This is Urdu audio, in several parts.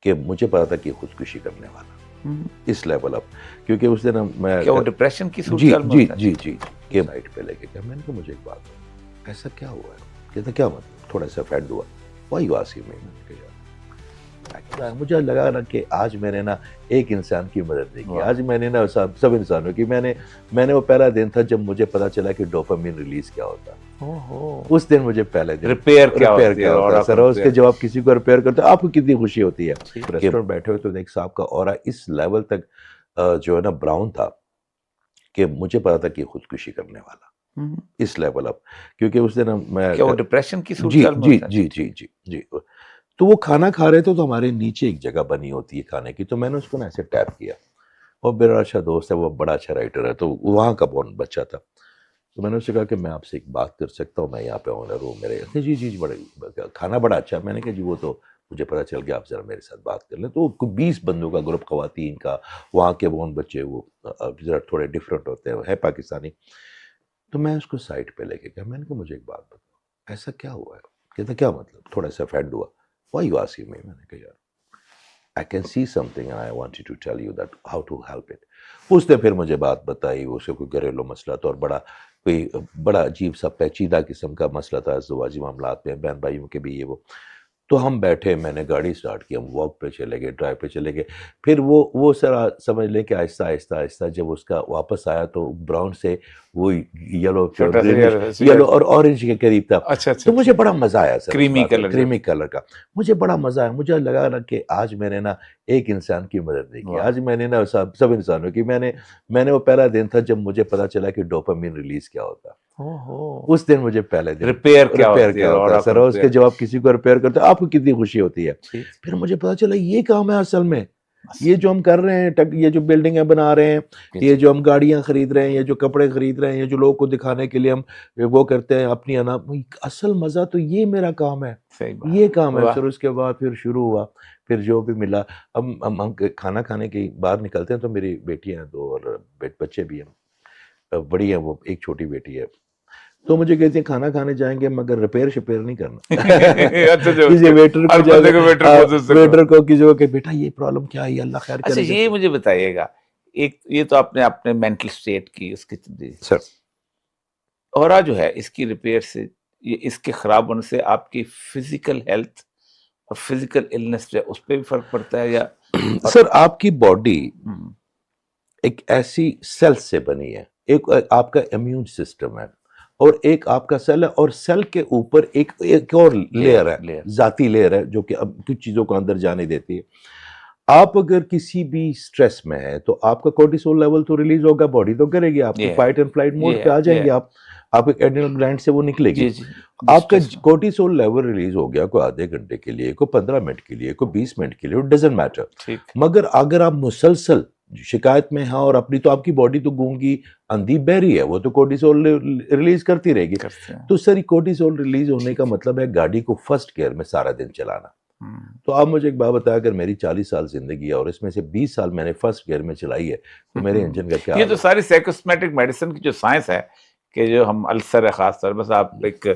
کہ مجھے پتا تھا کہ خودکشی کرنے والا اس لیول اپ، کیونکہ اس دن میں کیا وہ ڈپریشن کی جی صورتحال میں جی ہوتا ہے؟ جی جی کہ سائٹ پہ لے کے گیا، میں نے کہا مجھے ایک بات بتا، ایسا کیا ہوا ہے؟ کہتا کیا مطلب؟ تھوڑا سا فیڈ ہوا، وائی یو آسکنگ می؟ میں نے کہا یار مجھے لگا نا کہ آج میں نے نا ایک انسان کی مدد نہیں کی، آج میں نے نا سب انسانوں کی، میں نے وہ پہلا دن تھا جب مجھے پتا چلا کہ ڈوپامین ریلیز کیا ہوتا ہے، اس دن مجھے پہلے دن ریپیئر کیا ہوتا ہے سر، اس کے جب آپ کسی کو ریپیئر کرتے ہیں آپ کو کتنی خوشی ہوتی ہے۔ ریسٹورینٹ بیٹھے ہوئے تو ایک صاحب کا اورا اس لیول تک جو ہے نا براؤن تھا کہ مجھے پتا تھا کہ خودکشی کرنے والا اس لیول اپ، کیونکہ اس دن میں کیا وہ ڈپریشن کی جی صورتحال میں جی ہوتا ہے؟ جی جی جی جی تو وہ کھانا کھا رہے تھے تو ہمارے نیچے ایک جگہ بنی ہوتی ہے کھانے کی، تو میں نے اس کو نا ایسے ٹیپ کیا، اور میرا اچھا دوست ہے، وہ بڑا اچھا رائٹر ہے، تو وہاں کا بون بچہ تھا، تو میں نے اس سے کہا کہ میں آپ سے ایک بات کر سکتا ہوں، میں یہاں پہ آنر ہوں میرے، جی جی جی بڑے کھانا بڑا اچھا ہے، میں نے کہا جی وہ تو مجھے پتا چل گیا، آپ ذرا میرے ساتھ بات کر لیں، تو 20 بندوں کا گروپ، خواتین کا، وہاں کے بون بچے، وہ ذرا تھوڑے ڈفرینٹ ہوتے ہیں، ہے پاکستانی، تو میں اس کو سائٹ پہ لے کے گیا، میں نے کہا مجھے ایک بات بتاؤ، ایسا کیا ہوا ہے؟ کہتا کیا مطلب؟ تھوڑا سا فیڈ ہوا، وائی یو آسکنگ می؟ میں نے کہا یار I can see something and I wanted to tell you that how to help it. اس نے پھر مجھے بات بتائی، اسے کوئی گھریلو مسئلہ تھا اور بڑا عجیب سا پیچیدہ قسم کا مسئلہ تھا ازدواجی معاملات میں، بہن بھائیوں کے بھی یہ وہ، تو ہم بیٹھے، میں نے گاڑی سٹارٹ کی، ہم واک پہ چلے گئے، ڈرائیو پہ چلے گئے، پھر وہ سر سمجھ لیں کہ آہستہ آہستہ آہستہ جب اس کا واپس آیا تو براؤن سے وہ یلو اور اورنج کے قریب تھا، تو مجھے بڑا مزہ آیا سر، کریمی کلر کا، مجھے بڑا مزہ آیا، مجھے لگا نا کہ آج میں نے نا ایک انسان کی مدد نہیں کی، آج میں نے نا سب انسانوں کی، میں نے وہ پہلا دن تھا جب مجھے پتا چلا کہ ڈوپامین ریلیز کیا ہوتا ہے، اس دن مجھے پہلے دن ریپیئر کیا ہوتا ہے سر، اس کے جب آپ کسی کو ریپیئر کرتے ہیں آپ کو کتنی خوشی ہوتی ہے۔ پھر مجھے پتا چلا یہ کام ہے اصل میں، یہ جو ہم کر رہے ہیں، یہ جو بلڈنگیں بنا رہے ہیں، یہ جو ہم گاڑیاں خرید رہے ہیں، یہ جو کپڑے خرید رہے ہیں، یہ جو لوگوں کو دکھانے کے لیے ہم وہ کرتے ہیں اپنی اصل مزہ تو یہ میرا کام ہے، یہ کام ہے سر۔ اس کے بعد پھر شروع ہوا، پھر جو بھی ملا، ہم کھانا کھانے کے باہر نکلتے ہیں تو میری بیٹیاں ہیں 2 اور بچے بھی ہیں، بڑی ہیں وہ، ایک چھوٹی بیٹی ہے، تو مجھے کہتے ہیں کھانا کھانے جائیں گے مگر ریپیئر شپیئر نہیں کرنا، کسی ویٹر کو کسی کو کہ بیٹا یہ پرابلم کیا ہے، اللہ خیر کرے۔ اچھا یہ مجھے بتائیے گا، ایک یہ تو آپ نے اپنے مینٹل اسٹیٹ کی اس کی سر، اورا جو ہے اس کی ریپیئر سے، یہ اس کے خراب ہونے سے آپ کی فزیکل ہیلتھ اور فزیکل النس جو ہے اس پہ بھی فرق پڑتا ہے یا؟ سر آپ کی باڈی ایک ایسی سیل سے بنی ہے، ایک آپ کا امیون سسٹم ہے اور ایک آپ کا سیل ہے، اور سیل کے اوپر ایک اور لیئر ہے، ذاتی لیئر ہے جو کہ اب کچھ چیزوں کو اندر جانے دیتی ہے۔ آپ اگر کسی بھی سٹریس میں ہے تو آپ کا کورٹیسول لیول تو ریلیز ہوگا، باڈی تو کرے گی، آپ کو فائٹ اینڈ فلائٹ موڈ پہ آ جائیں گے، آپ ایک ایڈرینل گلینڈ سے وہ نکلے گی، آپ کا کورٹیسول لیول ریلیز ہو گیا، کوئی آدھے گھنٹے کے لیے، کوئی 15 منٹ کے لیے، کوئی 20 منٹ کے لیے، اٹ ڈزنٹ میٹر، مگر اگر آپ مسلسل شکایت میں ہیں اور اپنی، تو آپ کی باڈی تو گونگی اندھی بہری ہے، وہ تو کورٹیسول ریلیز کرتی رہے گی، تو سر کورٹیسول ریلیز ہونے کا مطلب ہے گاڑی کو فرسٹ گیئر میں سارا دن چلانا۔ تو آپ مجھے ایک بات بتایا، اگر میری 40 سال زندگی ہے اور اس میں سے 20 سال میں نے فرسٹ گیئر میں چلائی ہے تو میرے انجن کا کیا؟ یہ تو ساری سائیکوسمیٹک میڈیسن کی جو سائنس ہے کہ جو ہم السر ہے خاص طور بس آپ ایک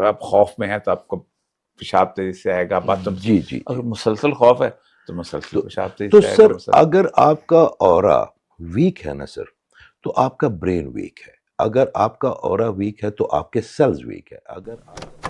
آپ خوف میں ہیں تو آپ کو پیشاب تیزی سے آئے گا، بات جی جی، اگر مسلسل خوف ہے تو مسلسل پیشاب تیزی تو سے آئے گا۔ سر اگر آپ کا اورا ویک ہے نا سر، تو آپ کا برین ویک ہے، اگر آپ کا اورا ویک ہے تو آپ کے سیلز ویک ہے، اگر آپ